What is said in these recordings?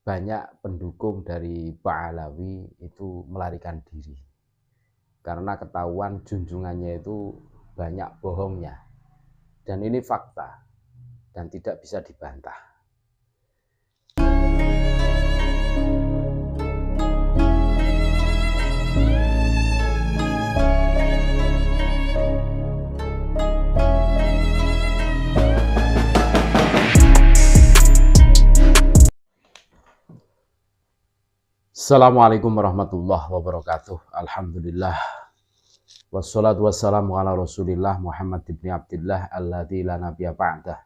banyak pendukung dari Pak Alawi itu melarikan diri karena ketahuan junjungannya itu banyak bohongnya, dan ini fakta dan tidak bisa dibantah. Assalamualaikum warahmatullahi wabarakatuh. Alhamdulillah. Wassalatu wassalamu ala Rasulillah Muhammad ibn Abdillah alladzi la nabiyya ba'dah.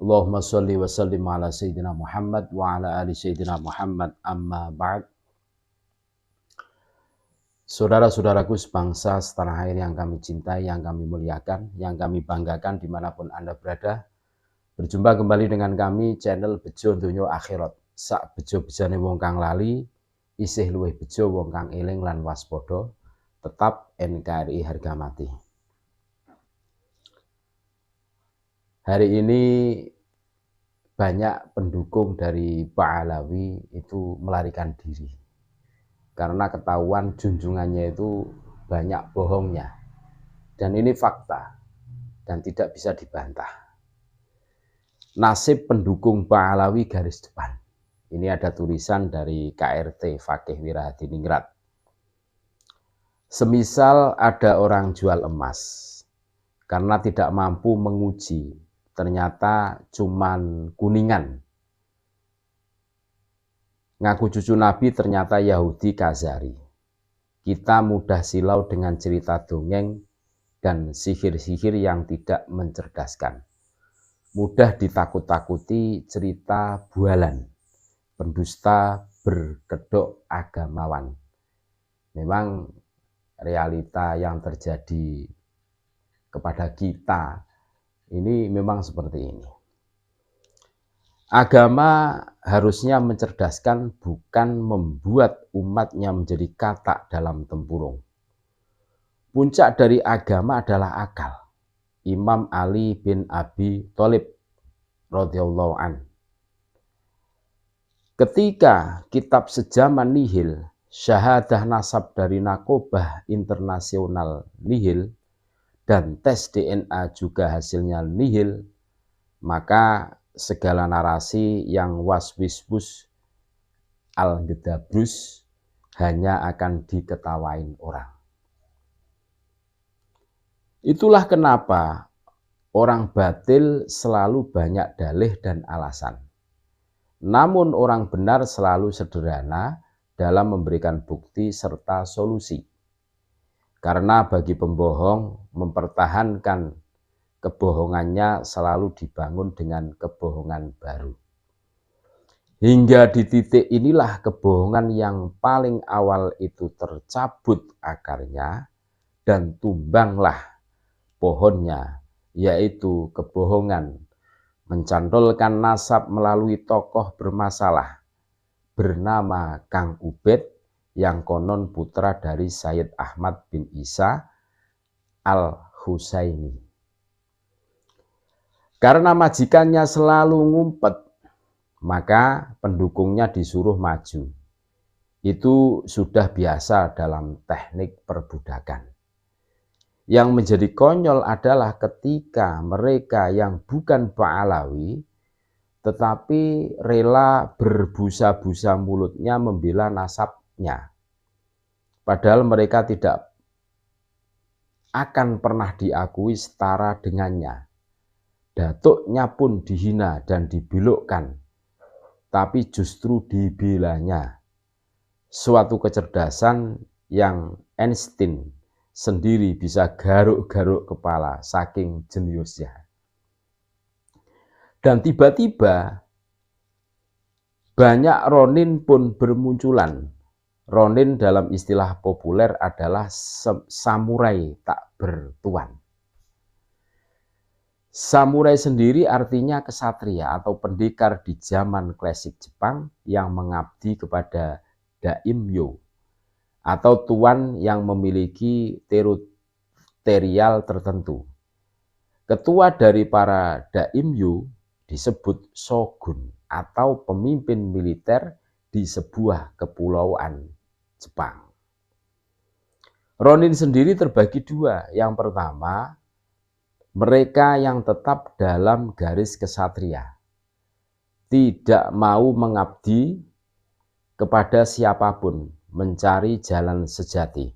Allahumma sholli wa sallim ala sayyidina Muhammad wa ala ali sayyidina Muhammad, amma ba'd. Saudara-saudaraku sebangsa setanah air yang kami cintai, yang kami muliakan, yang kami banggakan dimanapun Anda berada, berjumpa kembali dengan kami channel Bejo Donya Akhirat. Sak bejo-bejane wong kang lali, isih luwih bejo wong kang eling lan waspada. Tetap NKRI harga mati. Hari ini banyak pendukung dari Pak Alawi itu melarikan diri karena ketahuan junjungannya itu banyak bohongnya, dan ini fakta dan tidak bisa dibantah. Nasib pendukung Pak Alawi garis depan. Ini ada tulisan dari KRT Fakih Wirahadiningrat. Semisal ada orang jual emas karena tidak mampu menguji, ternyata cuman kuningan. Ngaku cucu Nabi ternyata Yahudi Kazari. Kita mudah silau dengan cerita dongeng dan sihir-sihir yang tidak mencerdaskan. Mudah ditakut-takuti cerita bualan, pendusta berkedok agamawan. Memang realita yang terjadi kepada kita ini memang seperti ini. Agama harusnya mencerdaskan, bukan membuat umatnya menjadi katak dalam tempurung. Puncak dari agama adalah akal. Imam Ali bin Abi Thalib radhiyallahu an. Ketika kitab sejaman nihil, syahadah nasab dari Nakobah Internasional nihil, dan tes DNA juga hasilnya nihil, maka segala narasi yang waswisbus al-gedabrus hanya akan diketawain orang. Itulah kenapa orang batil selalu banyak dalih dan alasan. Namun orang benar selalu sederhana dalam memberikan bukti serta solusi. Karena bagi pembohong, mempertahankan kebohongannya selalu dibangun dengan kebohongan baru. Hingga di titik inilah kebohongan yang paling awal itu tercabut akarnya dan tumbanglah pohonnya, yaitu kebohongan mencantolkan nasab melalui tokoh bermasalah bernama Kang Ubed yang konon putra dari Sayyid Ahmad bin Isa al-Husaini. Karena majikannya selalu ngumpet, maka pendukungnya disuruh maju. Itu sudah biasa dalam teknik perbudakan. Yang menjadi konyol adalah ketika mereka yang bukan Pak Alawi tetapi rela berbusa-busa mulutnya membela nasabnya. Padahal mereka tidak akan pernah diakui setara dengannya. Datuknya pun dihina dan dibilukkan, tapi justru dibelanya. Suatu kecerdasan yang Einstein sendiri bisa garuk-garuk kepala saking jeniusnya. Dan tiba-tiba banyak ronin pun bermunculan. Ronin dalam istilah populer adalah samurai tak bertuan. Samurai sendiri artinya kesatria atau pendekar di zaman klasik Jepang yang mengabdi kepada daimyo atau tuan yang memiliki teritorial tertentu. Ketua dari para daimyo disebut shogun atau pemimpin militer di sebuah kepulauan Jepang. Ronin sendiri terbagi dua. Yang pertama, mereka yang tetap dalam garis kesatria, tidak mau mengabdi kepada siapapun, mencari jalan sejati,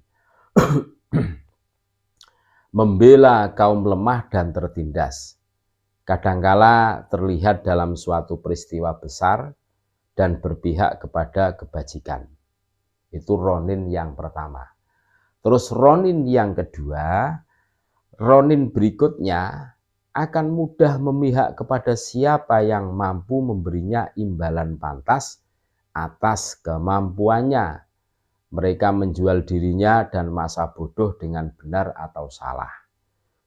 membela kaum lemah dan tertindas. Kadangkala terlihat dalam suatu peristiwa besar dan berpihak kepada kebajikan. Itu Ronin yang pertama. Terus Ronin yang kedua, Ronin berikutnya akan mudah memihak kepada siapa yang mampu memberinya imbalan pantas atas kemampuannya. Mereka menjual dirinya dan masa bodoh dengan benar atau salah.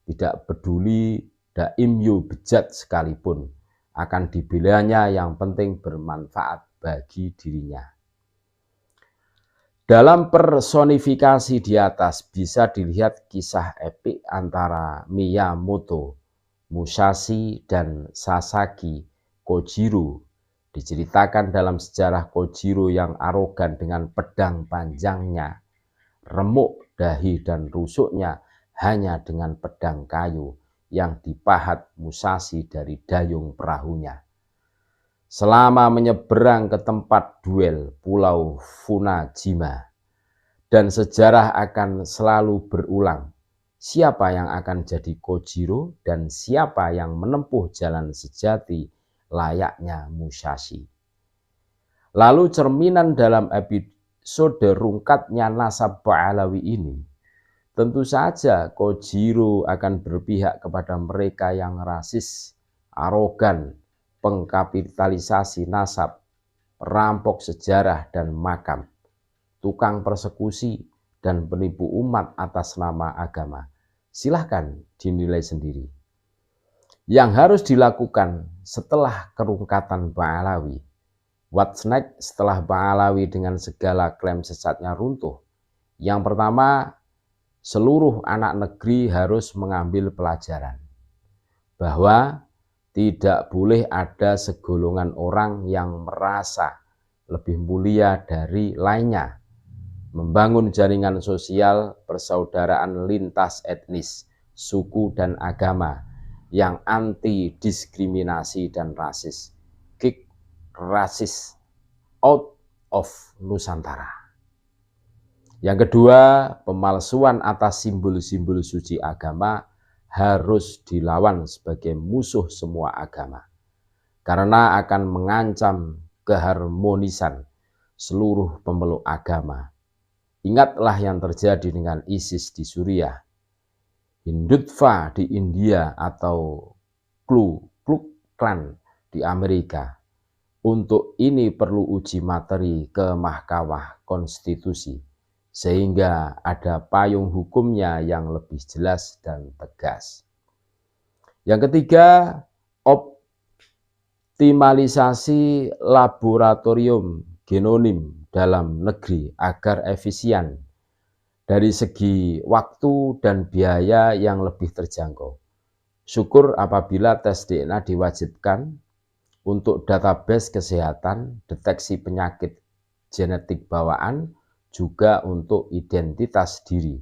Tidak peduli daim yu bejat sekalipun, akan dibelanya yang penting bermanfaat bagi dirinya. Dalam personifikasi di atas bisa dilihat kisah epik antara Miyamoto Musashi dan Sasaki Kojiro. Diceritakan dalam sejarah Kojiro yang arogan dengan pedang panjangnya, remuk dahi dan rusuknya hanya dengan pedang kayu yang dipahat Musashi dari dayung perahunya. Selama menyeberang ke tempat duel Pulau Funajima, dan sejarah akan selalu berulang. Siapa yang akan jadi Kojiro dan siapa yang menempuh jalan sejati layaknya Musashi. Lalu cerminan dalam episode rungkatnya nasab Pahlawi ini, tentu saja Kojiro akan berpihak kepada mereka yang rasis, arogan, pengkapitalisasi nasab, perampok sejarah dan makam, tukang persekusi, dan penipu umat atas nama agama. Silahkan dinilai sendiri. Yang harus dilakukan setelah kerungkatan Pahlawi, what's next setelah Pahlawi dengan segala klaim sesatnya runtuh? Yang pertama, seluruh anak negeri harus mengambil pelajaran bahwa tidak boleh ada segolongan orang yang merasa lebih mulia dari lainnya. Membangun jaringan sosial persaudaraan lintas etnis, suku, dan agama yang anti diskriminasi dan rasis. Kick rasis out of Nusantara. Yang kedua, pemalsuan atas simbol-simbol suci agama harus dilawan sebagai musuh semua agama, karena akan mengancam keharmonisan seluruh pemeluk agama. Ingatlah yang terjadi dengan ISIS di Suriah, Hindutva di India, atau Ku Klux Klan di Amerika. Untuk ini perlu uji materi ke Mahkamah Konstitusi, sehingga ada payung hukumnya yang lebih jelas dan tegas. Yang ketiga, optimalisasi laboratorium genonim dalam negeri agar efisien dari segi waktu dan biaya yang lebih terjangkau. Syukur apabila tes DNA diwajibkan untuk database kesehatan, deteksi penyakit genetik bawaan, juga untuk identitas diri.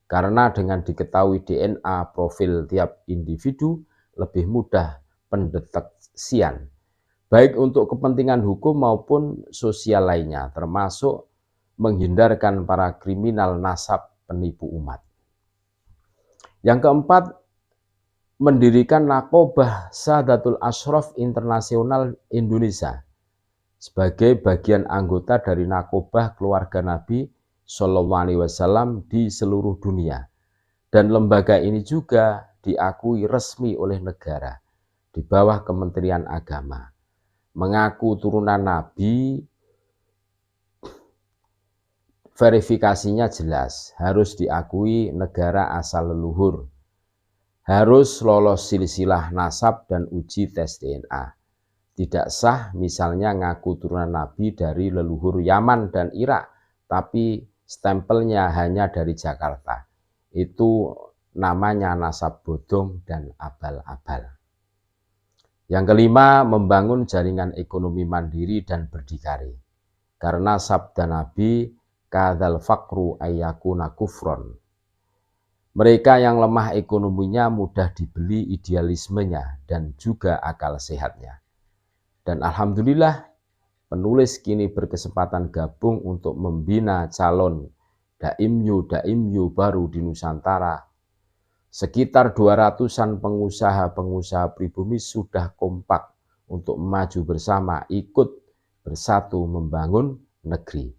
Karena dengan diketahui DNA profil tiap individu, lebih mudah pendeteksian, baik untuk kepentingan hukum maupun sosial lainnya, termasuk menghindarkan para kriminal nasab penipu umat. Yang keempat, mendirikan Nakobah Saadatul Ashraf Internasional Indonesia sebagai bagian anggota dari Nakobah keluarga Nabi Shallallahu Alaihi Wasallam di seluruh dunia. Dan lembaga ini juga diakui resmi oleh negara di bawah Kementerian Agama. Mengaku turunan Nabi, verifikasinya jelas, harus diakui negara asal leluhur, harus lolos silsilah nasab dan uji tes DNA. Tidak sah misalnya ngaku turunan Nabi dari leluhur Yaman dan Irak, tapi stempelnya hanya dari Jakarta. Itu namanya nasab bodong dan abal-abal. Yang kelima, membangun jaringan ekonomi mandiri dan berdikari. Karena sabda Nabi, kadzal faqru ayyakuna kufron. Mereka yang lemah ekonominya mudah dibeli idealismenya dan juga akal sehatnya. Dan alhamdulillah, penulis kini berkesempatan gabung untuk membina calon daimyo baru di Nusantara. Sekitar 200-an pengusaha-pengusaha pribumi sudah kompak untuk maju bersama, ikut bersatu membangun negeri.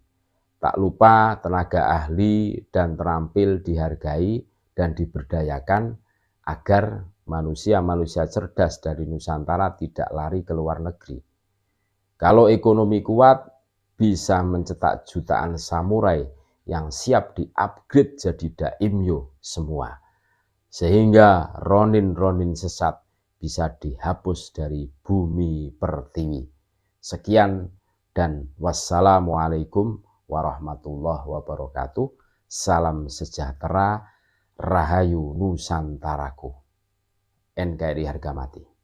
Tak lupa tenaga ahli dan terampil dihargai dan diberdayakan agar manusia-manusia cerdas dari Nusantara tidak lari ke luar negeri. Kalau ekonomi kuat, bisa mencetak jutaan samurai yang siap di-upgrade jadi daimyo semua. Sehingga ronin-ronin sesat bisa dihapus dari bumi pertiwi. Sekian dan wassalamualaikum warahmatullahi wabarakatuh. Salam sejahtera, Rahayu Nusantaraku. NKRI harga mati.